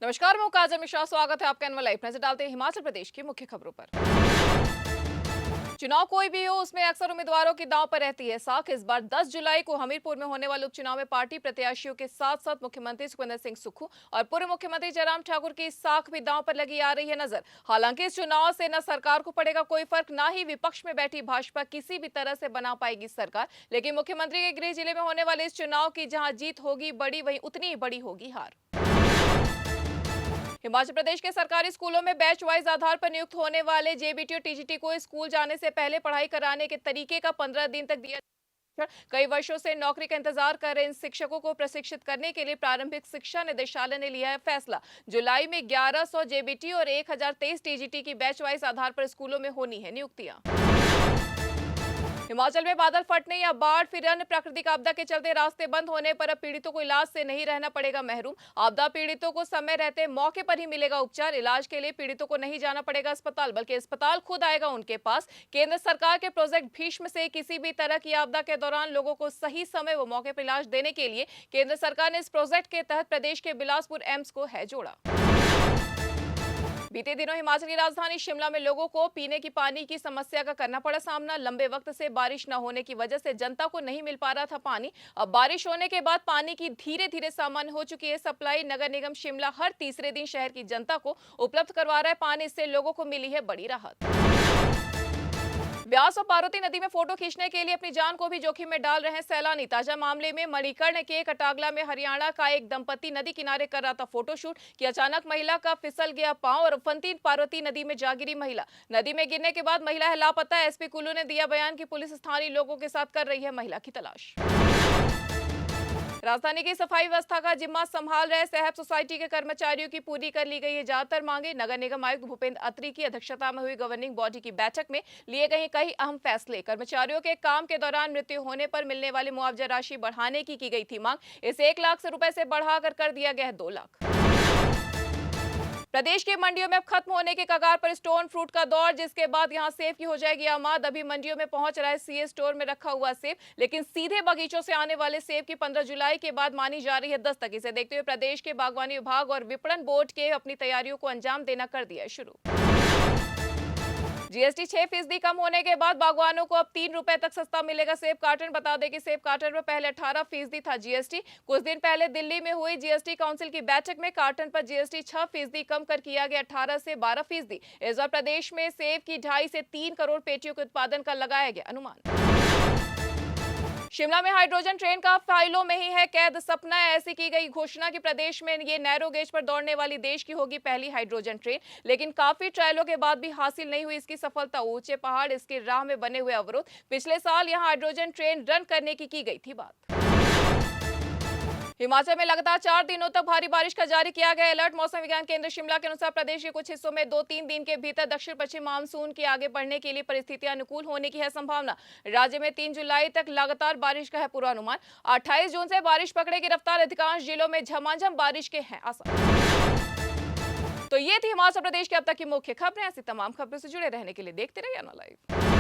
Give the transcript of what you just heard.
नमस्कार, मैं हूं काजल मिश्रा। स्वागत है आपका एनएल लाइव। नजर डालते हैं हिमाचल प्रदेश की मुख्य खबरों पर। चुनाव कोई भी हो, उसमें अक्सर उम्मीदवारों की दांव पर रहती है साख। इस बार 10 जुलाई को हमीरपुर में होने वाले उपचुनाव में पार्टी प्रत्याशियों के साथ साथ मुख्यमंत्री सुखविंदर सिंह सुक्खू और पूर्व मुख्यमंत्री जयराम ठाकुर की साख भी दांव पर लगी आ रही है नजर। हालांकि इस चुनाव से न सरकार को पड़ेगा कोई फर्क, न ही विपक्ष में बैठी भाजपा किसी भी तरह से बना पाएगी सरकार। लेकिन मुख्यमंत्री के गृह जिले में होने वाले इस चुनाव की जहां जीत होगी बड़ी, वहीं उतनी ही बड़ी होगी हार। हिमाचल प्रदेश के सरकारी स्कूलों में बैच वाइज आधार पर नियुक्त होने वाले जेबीटी और टीजीटी को स्कूल जाने से पहले पढ़ाई कराने के तरीके का 15 दिन तक दिया। कई वर्षों से नौकरी का इंतजार कर रहे इन शिक्षकों को प्रशिक्षित करने के लिए प्रारंभिक शिक्षा निदेशालय ने लिया है फैसला। जुलाई में 1100 जेबीटी और 1023 टीजीटी की बैच वाइज आधार पर स्कूलों में होनी है नियुक्तियां। हिमाचल में बादल फटने या बाढ़ फिर अन्य प्राकृतिक आपदा के चलते रास्ते बंद होने पर अब पीड़ितों को इलाज से नहीं रहना पड़ेगा महरूम। आपदा पीड़ितों को समय रहते मौके पर ही मिलेगा उपचार। इलाज के लिए पीड़ितों को नहीं जाना पड़ेगा अस्पताल, बल्कि अस्पताल खुद आएगा उनके पास। केंद्र सरकार के प्रोजेक्ट भीष्म से किसी भी तरह की आपदा के दौरान लोगों को सही समय व मौके पर इलाज देने के लिए केंद्र सरकार ने इस प्रोजेक्ट के तहत प्रदेश के बिलासपुर एम्स को है जोड़ा। बीते दिनों हिमाचल की राजधानी शिमला में लोगों को पीने की पानी की समस्या का करना पड़ा सामना। लंबे वक्त से बारिश न होने की वजह से जनता को नहीं मिल पा रहा था पानी। अब बारिश होने के बाद पानी की धीरे धीरे सामान्य हो चुकी है सप्लाई। नगर निगम शिमला हर तीसरे दिन शहर की जनता को उपलब्ध करवा रहा है पानी। इससे लोगों को मिली है बड़ी राहत। ब्यास और पार्वती नदी में फोटो खींचने के लिए अपनी जान को भी जोखिम में डाल रहे हैं सैलानी। ताजा मामले में मणिकर्ण के कटागला में हरियाणा का एक दंपति नदी किनारे कर रहा था फोटोशूट कि अचानक महिला का फिसल गया पांव और फंती पार्वती नदी में जा गिरी महिला। नदी में गिरने के बाद महिला है लापता। एसपी कुल्लू ने दिया बयान कि पुलिस स्थानीय लोगों के साथ कर रही है महिला की तलाश। राजधानी की सफाई व्यवस्था का जिम्मा संभाल रहे सहब सोसाइटी के कर्मचारियों की पूरी कर ली गई है ज्यादातर मांगे। नगर निगम आयुक्त भूपेंद्र अत्री की अध्यक्षता में हुई गवर्निंग बॉडी की बैठक में लिए गए कई अहम फैसले। कर्मचारियों के काम के दौरान मृत्यु होने पर मिलने वाली मुआवजा राशि बढ़ाने की गई थी मांग। इसे 1 लाख रुपए से बढ़ाकर कर दिया गया है 2 लाख। प्रदेश की मंडियों में अब खत्म होने के कगार पर स्टोन फ्रूट का दौर, जिसके बाद यहां सेब की हो जाएगी आमाद। अभी मंडियों में पहुंच रहा है सीए स्टोर में रखा हुआ सेब, लेकिन सीधे बगीचों से आने वाले सेब की 15 जुलाई के बाद मानी जा रही है दस्तक। इसे देखते हुए प्रदेश के बागवानी विभाग और विपणन बोर्ड के अपनी तैयारियों को अंजाम देना कर दिया है शुरू। जीएसटी 6% कम होने के बाद बागवानों को अब 3 रुपए तक सस्ता मिलेगा सेब कार्टन। बता दें कि सेब कार्टन पर पहले 18% था जीएसटी। कुछ दिन पहले दिल्ली में हुई जीएसटी काउंसिल की बैठक में कार्टन पर जीएसटी 6% कम कर किया गया 18 से 12%। इस बार प्रदेश में सेब की 2.5 से 3 करोड़ पेटियों के उत्पादन का लगाया गया अनुमान। शिमला में हाइड्रोजन ट्रेन का फाइलों में ही है कैद सपना। ऐसी की गई घोषणा कि प्रदेश में ये नैरो गेज पर दौड़ने वाली देश की होगी पहली हाइड्रोजन ट्रेन, लेकिन काफी ट्रायलों के बाद भी हासिल नहीं हुई इसकी सफलता। ऊंचे पहाड़, इसकी राह में बने हुए अवरोध। पिछले साल यहां हाइड्रोजन ट्रेन रन करने की गई थी बात। हिमाचल में लगातार 4 दिनों तक भारी बारिश का जारी किया गया अलर्ट। मौसम विज्ञान केंद्र शिमला के अनुसार प्रदेश के कुछ हिस्सों में 2-3 दिन के भीतर दक्षिण पश्चिम मानसून के आगे बढ़ने के लिए परिस्थितियां अनुकूल होने की है संभावना। राज्य में 3 जुलाई तक लगातार बारिश का है पूर्वानुमान। 28 जून से बारिश पकड़ेगी रफ्तार। अधिकांश जिलों में झमाझम बारिश के हैं आसार। तो ये थी हिमाचल प्रदेश के अब तक की मुख्य खबरें। ऐसी तमाम खबरों से जुड़े रहने के लिए देखते रहिए एनएल लाइव।